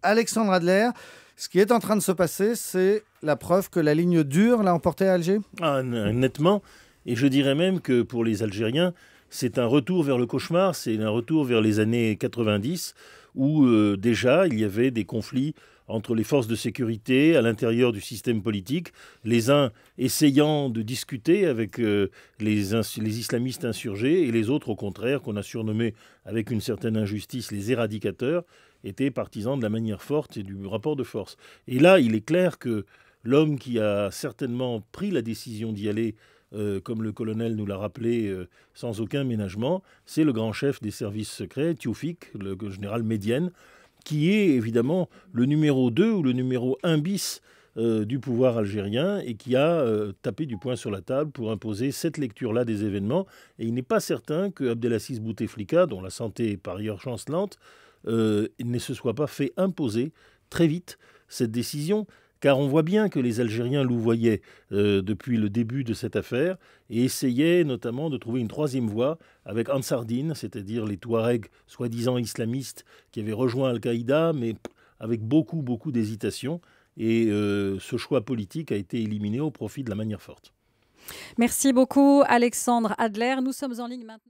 Alexandre Adler, ce qui est en train de se passer, c'est la preuve que la ligne dure l'a emporté à Alger? Nettement. Et je dirais même que pour les Algériens, c'est un retour vers le cauchemar, c'est un retour vers les années 90, où déjà il y avait des conflits entre les forces de sécurité à l'intérieur du système politique, les uns essayant de discuter avec les islamistes insurgés, et les autres, au contraire, qu'on a surnommés avec une certaine injustice les éradicateurs, étaient partisans de la manière forte et du rapport de force. Et là, il est clair que l'homme qui a certainement pris la décision d'y aller, comme le colonel nous l'a rappelé, sans aucun ménagement, c'est le grand chef des services secrets, Tioufik, le général Médienne, qui est évidemment le numéro 2 ou le numéro 1 bis du pouvoir algérien et qui a tapé du poing sur la table pour imposer cette lecture-là des événements. Et il n'est pas certain que Abdelaziz Bouteflika, dont la santé est par ailleurs chancelante, ne se soit pas fait imposer très vite cette décision, car on voit bien que les Algériens louvoyaient depuis le début de cette affaire et essayaient notamment de trouver une troisième voie avec Ansardine, c'est-à-dire les Touaregs soi-disant islamistes qui avaient rejoint Al-Qaïda, mais avec beaucoup, beaucoup d'hésitation. Et ce choix politique a été éliminé au profit de la manière forte. Merci beaucoup Alexandre Adler. Nous sommes en ligne maintenant.